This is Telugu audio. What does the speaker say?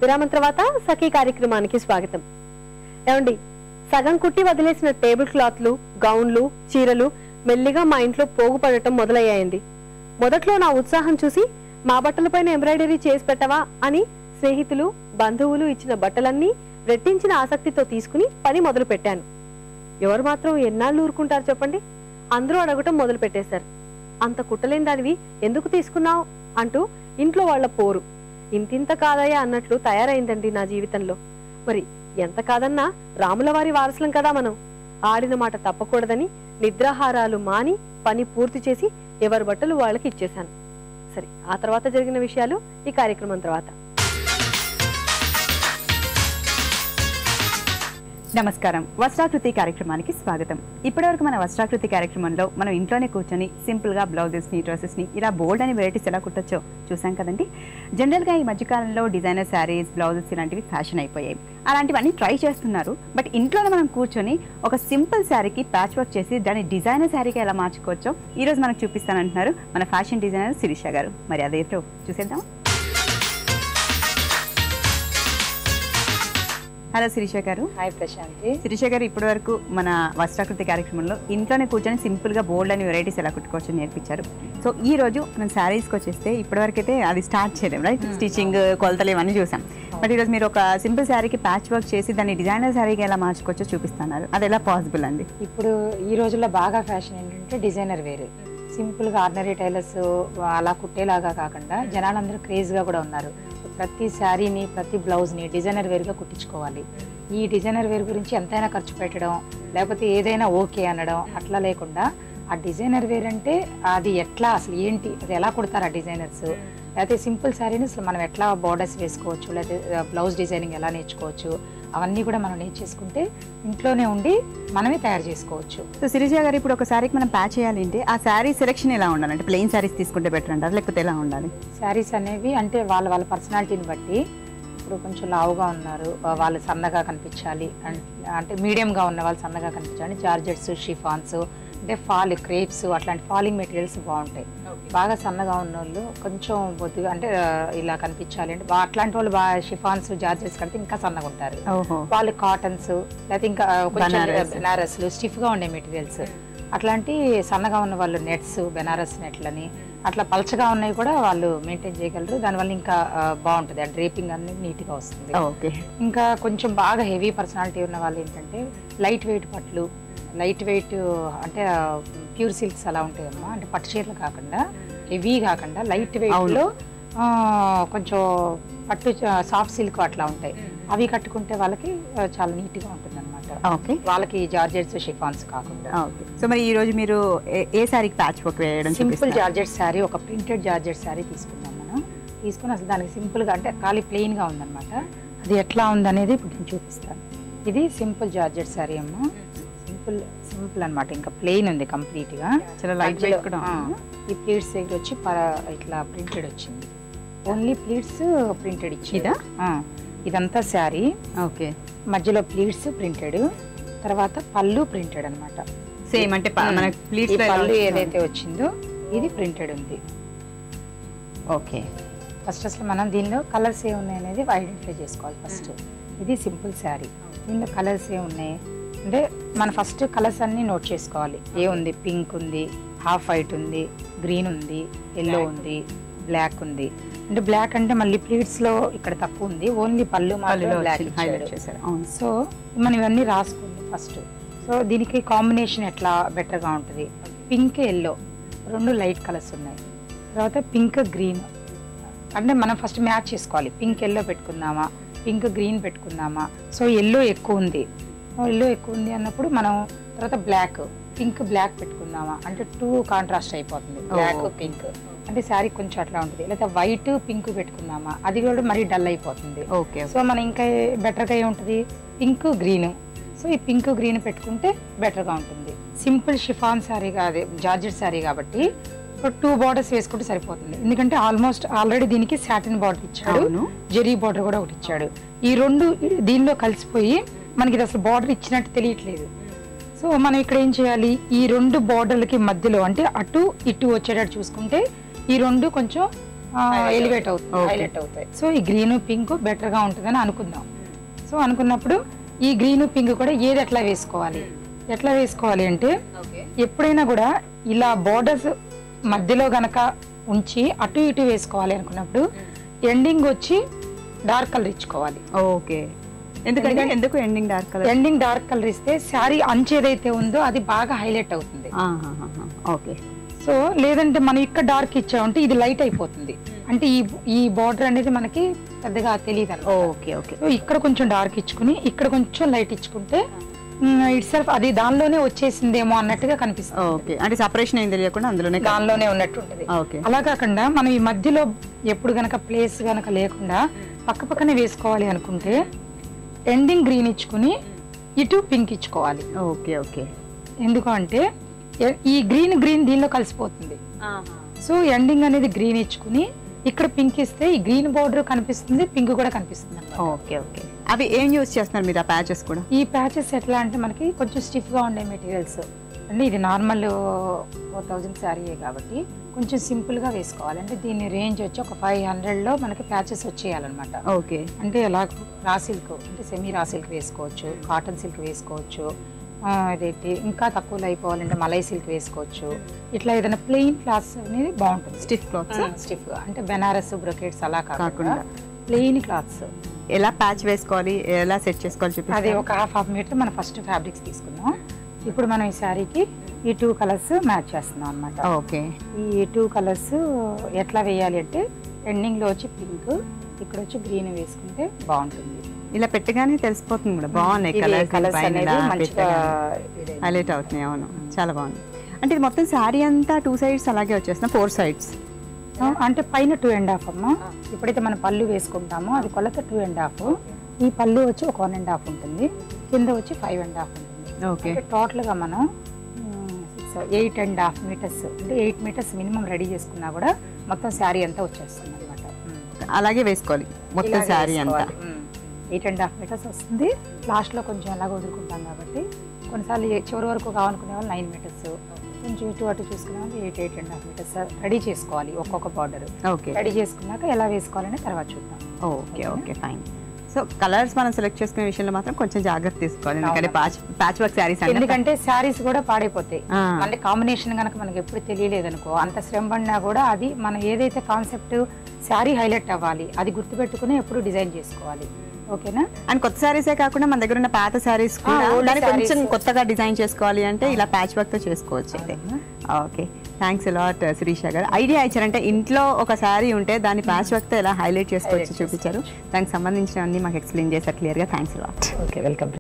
విరామం తర్వాత సఖీ కార్యక్రమానికి స్వాగతం. ఏమండి, సగం కుట్టి వదిలేసిన టేబుల్ క్లాత్లు, గౌన్లు, చీరలు మెల్లిగా మా ఇంట్లో పోగుపడటం మొదలయ్యాయండి. మొదట్లో నా ఉత్సాహం చూసి మా బట్టలపైన ఎంబ్రాయిడరీ చేసి పెట్టవా అని స్నేహితులు, బంధువులు ఇచ్చిన బట్టలన్నీ రెట్టించిన ఆసక్తితో తీసుకుని పని మొదలు పెట్టాను. ఎవరు మాత్రం ఎన్నాళ్ళు ఊరుకుంటారు చెప్పండి? అందరూ అడగటం మొదలు పెట్టేశారు. అంత కుట్టలేని దానివి ఎందుకు తీసుకున్నావు అంటూ ఇంట్లో వాళ్ల పోరు ఇంతింత కాదయ్యా అన్నట్లు తయారైందండి నా జీవితంలో. మరి ఎంత కాదన్నా రాముల వారి వారసులం కదా మనం. ఆడిన మాట తప్పకూడదని నిద్రాహారాలు మాని పని పూర్తి చేసి ఎవరి బట్టలు వాళ్ళకి ఇచ్చేశాను. సరే, ఆ తర్వాత జరిగిన విషయాలు ఈ కార్యక్రమం తర్వాత. నమస్కారం, వస్త్రాకృతి కార్యక్రమానికి స్వాగతం. ఇప్పటివరకు మన వస్త్రాకృతి కార్యక్రమంలో మనం ఇంట్లోనే కూర్చొని సింపుల్గా బ్లౌజెస్ని, డ్రెస్సెస్ని ఇలా బోల్డ్ అని వెరైటీస్ ఎలా కుట్టొచ్చో చూసాం కదండి. జనరల్గా ఈ మధ్యకాలంలో డిజైనర్ శారీస్, బ్లౌజెస్ ఇలాంటివి ఫ్యాషన్ అయిపోయాయి. అలాంటివన్నీ ట్రై చేస్తున్నారు. బట్ ఇంట్లోనే మనం కూర్చొని ఒక సింపుల్ శారీకి ప్యాచ్ వర్క్ చేసి దాన్ని డిజైనర్ శారీకి ఎలా మార్చుకోవచ్చో ఈరోజు మనకు చూపిస్తానంటున్నారు మన ఫ్యాషన్ డిజైనర్ శిరీష గారు. మరి అదేంటో చూసేద్దాం. హలో శిరీష గారు. హాయ్ ప్రశాంతి. శిరీష గారు, ఇప్పటి వరకు మన వస్త్రాకృతి కార్యక్రమంలో ఇంట్లోనే కూర్చొని సింపుల్గా బోల్డ్ అని వెరైటీస్ ఎలా కుట్టుకోవచ్చు నేర్పించారు. సో ఈ రోజు మనం శారీస్కి వచ్చేస్తే ఇప్పటివరకు అయితే అది స్టార్ట్ చేయలేము, రైట్? స్టిచ్చింగ్, కొలతలు ఇవన్నీ చూసాం. బట్ ఈరోజు మీరు ఒక సింపుల్ శారీకి ప్యాచ్ వర్క్ చేసి దాన్ని డిజైనర్ శారీకి ఎలా మార్చుకోవచ్చో చూపిస్తున్నారు. అది ఎలా పాసిబుల్ అండి? ఇప్పుడు ఈ రోజుల్లో బాగా ఫ్యాషన్ ఏంటంటే డిజైనర్ వేర్. సింపుల్గా ఆర్డినరీ టైలర్స్ అలా కుట్టేలాగా కాకుండా జనాలందరూ క్రేజ్గా కూడా ఉన్నారు. ప్రతి శారీని, ప్రతి బ్లౌజ్ని డిజైనర్ వేర్గా కుట్టించుకోవాలి. ఈ డిజైనర్ వేర్ గురించి ఎంతైనా ఖర్చు పెట్టడం, లేకపోతే ఏదైనా ఓకే అనడం అట్లా లేకుండా ఆ డిజైనర్ వేర్ అంటే అది ఎట్లా, అసలు ఏంటి, అది ఎలా కుడతారు ఆ డిజైనర్స్, లేకపోతే సింపుల్ శారీని అసలు మనం ఎట్లా బోర్డర్స్ వేసుకోవచ్చు, లేకపోతే బ్లౌజ్ డిజైనింగ్ ఎలా నేర్చుకోవచ్చు, అవన్నీ కూడా మనం నేర్చేసుకుంటే ఇంట్లోనే ఉండి మనమే తయారు చేసుకోవచ్చు. సో శిరీష గారు, ఇప్పుడు ఒక శారీకి మనం ప్యాచ్ చేయాలి అంటే ఆ శారీ సెలెక్షన్ ఎలా ఉండాలి? అంటే ప్లెయిన్ శారీస్ తీసుకుంటే బెటర్ అంటారు, లేకపోతే ఎలా ఉండాలి? శారీస్ అనేవి అంటే వాళ్ళ పర్సనాలిటీని బట్టి, ఇప్పుడు కొంచెం లావుగా ఉన్నారు వాళ్ళు సన్నగా కనిపించాలి, అంటే మీడియంగా ఉన్న వాళ్ళు సన్నగా కనిపించాలి. జార్జెట్స్, షిఫాన్స్, అంటే క్రేప్స్ అట్లాంటి ఫాలింగ్ మెటీరియల్స్ బాగుంటాయి. బాగా సన్నగా ఉన్న వాళ్ళు కొంచెం బొద్దుగా అంటే ఇలా కనిపించాలి అంటే అట్లాంటి వాళ్ళు బాగా షిఫాన్స్, జార్జెట్స్ కడితే ఇంకా సన్నగా ఉంటారు. వాళ్ళు కాటన్స్, లేకపోతే ఇంకా కొంచెం బెనారస్లు, స్టిఫ్గా ఉండే మెటీరియల్స్, అట్లాంటి సన్నగా ఉన్న వాళ్ళు నెట్స్, బెనారస్ నెట్లని అట్లా పలచగా ఉన్నాయి కూడా వాళ్ళు మెయింటైన్ చేయగలరు. దానివల్ల ఇంకా బాగుంటుంది, ఆ డ్రేపింగ్ అనేది నీట్గా వస్తుంది. ఇంకా కొంచెం బాగా హెవీ పర్సనాలిటీ ఉన్న వాళ్ళు ఏంటంటే లైట్ వెయిట్ పట్లు, లైట్ వెయిట్ అంటే ప్యూర్ సిల్క్స్ అలా ఉంటాయమ్మా, అంటే పట్టు చీరలు కాకుండా హెవీ కాకుండా లైట్ వెయిట్లో కొంచెం పట్టు సాఫ్ట్ సిల్క్ అట్లా ఉంటాయి. అవి కట్టుకుంటే వాళ్ళకి చాలా నీట్గా ఉంటుంది అనమాట. ఓకే, వాళ్ళకి జార్జెట్స్, షిఫాన్స్ కాకుండా. ఓకే. సో మరి ఈ రోజు మీరు ఏ శారీకి ప్యాచ్ వర్క్ వేయడం? సింపుల్ జార్జెట్ శారీ, ఒక ప్రింటెడ్ జార్జెట్ శారీ తీసుకున్నాం మనం. తీసుకుని అసలు దానికి సింపుల్గా అంటే ఖాళీ ప్లెయిన్గా ఉందన్నమాట. అది ఎట్లా ఉందనేది ఇప్పుడు నేను చూపిస్తాను. ఇది సింపుల్ జార్జెట్ శారీ అమ్మ. సింపుల్ అనమాట, ఇంకా ప్లెయిన్ ఉంది కంప్లీట్ గా. చాలా లైట్ వెయిట్ కూడా. ఈ ప్లీట్స్ దగ్గర వచ్చి ఇట్లా ప్రింటెడ్ వచ్చింది. ఓన్లీ ప్లీట్స్ ప్రింటెడ్ ఇచ్చిందా? ఇదంతా శారీ. ఓకే, మధ్యలో ప్లీట్స్ ప్రింటెడ్, తర్వాత పళ్ళు ప్రింటెడ్ అనమాట. సేమ్ అంటే పళ్ళు ఏదైతే వచ్చిందో ఇది ప్రింటెడ్ ఉంది. ఓకే, ఫస్ట్ అసలు మనం దీనిలో కలర్స్ ఏ ఉన్నాయి అనేది ఐడెంటిఫై చేసుకోవాలి ఫస్ట్. ఇది సింపుల్ శారీ, దీనిలో కలర్స్ ఏ ఉన్నాయి అంటే మనం ఫస్ట్ కలర్స్ అన్నీ నోట్ చేసుకోవాలి. ఏ ఉంది, పింక్ ఉంది, హాఫ్ వైట్ ఉంది, గ్రీన్ ఉంది, ఎల్లో ఉంది, బ్లాక్ ఉంది. అంటే బ్లాక్ అంటే మళ్ళీ ప్లీట్స్లో ఇక్కడ తక్కువ ఉంది, ఓన్లీ పళ్ళు బ్లాక్ చేశారు. సో మనం ఇవన్నీ రాసుకుంది ఫస్ట్. సో దీనికి కాంబినేషన్ ఎట్లా బెటర్గా ఉంటుంది? పింక్, ఎల్లో రెండు లైట్ కలర్స్ ఉన్నాయి. తర్వాత పింక్, గ్రీన్ అంటే మనం ఫస్ట్ మ్యాచ్ చేసుకోవాలి. పింక్ ఎల్లో పెట్టుకుందామా, పింక్ గ్రీన్ పెట్టుకుందామా? సో ఎల్లో ఎక్కువ ఉంది అన్నప్పుడు మనం తర్వాత పింక్ బ్లాక్ పెట్టుకుందామా అంటే టూ కాంట్రాస్ట్ అయిపోతుంది. బ్లాక్ పింక్ అంటే శారీ కొంచెం అట్లా ఉంటుంది. లేదా వైట్ పింక్ పెట్టుకుందామా, అది కూడా మరీ డల్ అయిపోతుంది. సో మనం ఇంకా బెటర్గా ఏముంటుంది, పింక్ గ్రీన్. సో ఈ పింక్ గ్రీన్ పెట్టుకుంటే బెటర్గా ఉంటుంది. సింపుల్ షిఫాన్ శారీ కాదు, జార్జెట్ శారీ కాబట్టి ఇప్పుడు 2 బార్డర్స్ వేసుకుంటే సరిపోతుంది. ఎందుకంటే ఆల్రెడీ దీనికి సాటిన్ బార్డర్ ఇచ్చాడు, జెరీ బార్డర్ కూడా ఒకటి ఇచ్చాడు. ఈ రెండు దీనిలో కలిసిపోయి మనకి ఇది అసలు బార్డర్ ఇచ్చినట్టు తెలియట్లేదు. సో మనం ఇక్కడ ఏం చేయాలి, ఈ 2 బార్డర్లకి మధ్యలో అంటే అటు ఇటు వచ్చేటట్టు చూసుకుంటే ఈ 2 కొంచెం ఎలివేట్ అవుతుంది, హైలైట్ అవుతాయి. సో ఈ గ్రీన్ పింక్ బెటర్ గా ఉంటుందని అనుకుందాం. సో అనుకున్నప్పుడు ఈ గ్రీన్ పింక్ కూడా ఏది ఎట్లా వేసుకోవాలి అంటే ఎప్పుడైనా కూడా ఇలా బోర్డర్స్ మధ్యలో గనక ఉంచి అటు ఇటు వేసుకోవాలి అనుకున్నప్పుడు ఎండింగ్ వచ్చి డార్క్ కలర్ ఇచ్చుకోవాలి. ఓకే, ఎందుకు ending dark colour? Ending dark colour ఇస్తే శారీ అంచు ఏదైతే ఉందో అది బాగా హైలైట్ అవుతుంది. ఓకే. సో లేదంటే మనం ఇక్కడ డార్క్ ఇచ్చామంటే ఇది లైట్ అయిపోతుంది, అంటే ఈ బార్డర్ అనేది మనకి పెద్దగా తెలియదు. Okay okay. సో ఇక్కడ కొంచెం డార్క్ ఇచ్చుకుని ఇక్కడ కొంచెం లైట్ ఇచ్చుకుంటే ఇట్ సెల్ఫ్ అది దానిలోనే వచ్చేసిందేమో అన్నట్టుగా కనిపిస్తుంది. ఓకే, అంటే సపరేషన్ ఏం తెలియకుండా దానిలోనే ఉన్నట్టు ఉంటుంది. ఓకే. అలా కాకుండా మనం ఈ మధ్యలో ఎప్పుడు గనక ప్లేస్ గనక లేకుండా పక్క పక్కనే వేసుకోవాలి అనుకుంటే ఎండింగ్ గ్రీన్ ఇచ్చుకుని ఇటు పింక్ ఇచ్చుకోవాలి. Okay okay. ఎందుకంటే ఈ గ్రీన్ దీనిలో కలిసిపోతుంది. సో ఎండింగ్ అనేది గ్రీన్ ఇచ్చుకుని ఇక్కడ పింక్ ఇస్తే ఈ గ్రీన్ బార్డర్ కనిపిస్తుంది, పింక్ కూడా కనిపిస్తుంది. Okay okay. అవి ఏం యూజ్ చేస్తున్నారు మీరు ఆ ప్యాచెస్ కూడా? ఈ ప్యాచెస్ ఎట్లా అంటే మనకి కొంచెం స్టిఫ్ గా ఉండే మెటీరియల్స్ అంటే ఇది నార్మల్ 4000 శారీయే కాబట్టి కొంచెం సింపుల్ గా వేసుకోవాలి. అంటే దీని రేంజ్ వచ్చి ఒక 500లో మనకి ప్యాచెస్ వచ్చేయాలన్నమాట. ఓకే. అంటే ఎలా రా సిల్క్ అంటే సెమీ రా సిల్క్ వేసుకోవచ్చు, కాటన్ సిల్క్ వేసుకోవచ్చు, అదేంటి ఇంకా తక్కువలో అయిపోవాలంటే మలై సిల్క్ వేసుకోవచ్చు. ఇట్లా ఏదైనా ప్లెయిన్ క్లాత్స్ అనేది బాగుంటుంది. స్టిఫ్ క్లాత్స్, స్టిఫ్ గా అంటే బెనారస్ బ్రొకెట్స్ అలా కాకుండా ప్లెయిన్ క్లాత్స్. ఎలా ప్యాచ్ వేసుకోవాలి, ఎలా సెట్ చేసుకోవాలి చెప్పి అదే ఒక హాఫ్ మీటర్ మనం ఫస్ట్ ఫ్యాబ్రిక్స్ తీసుకుందాం. ఇప్పుడు మనం ఈ శారీకి ఈ 2 కలర్స్ మ్యాచ్ చేస్తున్నాం అన్నమాట. ఓకే. ఈ 2 కలర్స్ ఎట్లా వేయాలి అంటే ఎండింగ్ లో వచ్చి పింక్, ఇక్కడ వచ్చి గ్రీన్ వేసుకుంటే బాగుంటుంది. ఇలా పెట్టగానే తెలిసిపోతుంది కూడా బాగున్నాయి కలర్స్ హైలైట్ అవుతున్నాయి. అవును, చాలా బాగుంది. అంటే ఇది మొత్తం శారీ అంతా 2 సైడ్స్ అలాగే వచ్చేస్తున్నాయి, 4 సైడ్స్ అంటే పైన 2.5 అమ్మా. ఎప్పుడైతే మనం పళ్ళు వేసుకుంటామో అది కొలత 2.5. ఈ పళ్ళు వచ్చి ఒక 1.5 ఉంటుంది, కింద వచ్చి 5.5 ఉంటుంది. ఓకే. టోటల్ గా మనం 8.5 మీటర్స్ అంటే 8 మీటర్స్ మినిమం రెడీ చేసుకున్నా కూడా మొత్తం శారీ అంతా వచ్చేస్తుంది అనమాట. అలాగే వేసుకోవాలి మొత్తం శారీ అంతా. 8.5 మీటర్స్ వస్తుంది. లాస్ట్ లో కొంచెం ఎలాగో వదులుకుంటాం కాబట్టి కొన్నిసార్లు చివరి వరకు కావాలనుకునే వాళ్ళు 9 మీటర్స్, కొంచెం ఇటు అటు చూసుకునే వాళ్ళు 8.5 మీటర్స్ రెడీ చేసుకోవాలి ఒక్కొక్క బార్డర్. ఓకే. రెడీ చేసుకున్నాక ఎలా వేసుకోవాలని తర్వాత చూద్దాం. Okay okay fine. So colours మనం సెలెక్ట్ చేసుకునే విషయంలో మాత్రం కొంచెం జాగ్రత్త తీసుకోవాలి, ఎందుకంటే ప్యాచ్ వర్క్ శారీస్ ఎందుకంటే శారీస్ కూడా పాడైపోతాయి. అంటే కాంబినేషన్ కనుక మనకి ఎప్పుడు తెలియలేదు అనుకో, అంత శ్రమ పడినా కూడా అది మనం ఏదైతే కాన్సెప్ట్ శారీ హైలైట్ అవ్వాలి అది గుర్తుపెట్టుకుని ఎప్పుడు డిజైన్ చేసుకోవాలి. ఓకేనా? అండ్ కొత్త శారీసే కాకుండా మన దగ్గర ఉన్న పాత శారీస్ కూడా కొంచెం కొత్తగా డిజైన్ చేసుకోవాలి అంటే ఇలా ప్యాచ్ వర్క్ తో చేసుకోవచ్చు. అయితే ఓకే, థ్యాంక్స్ అలాట్ శిరీష గారు. ఐడియా ఇచ్చారంటే ఇంట్లో ఒక శారీ ఉంటే దాన్ని ప్యాచ్ వర్క్ తో ఎలా హైలైట్ చేసుకోవచ్చు చూపించారు. దానికి సంబంధించిన అన్ని మాకు ఎక్స్ప్లెయిన్ చేశారు క్లియర్ గా. Thanks a lot. Okay, welcome.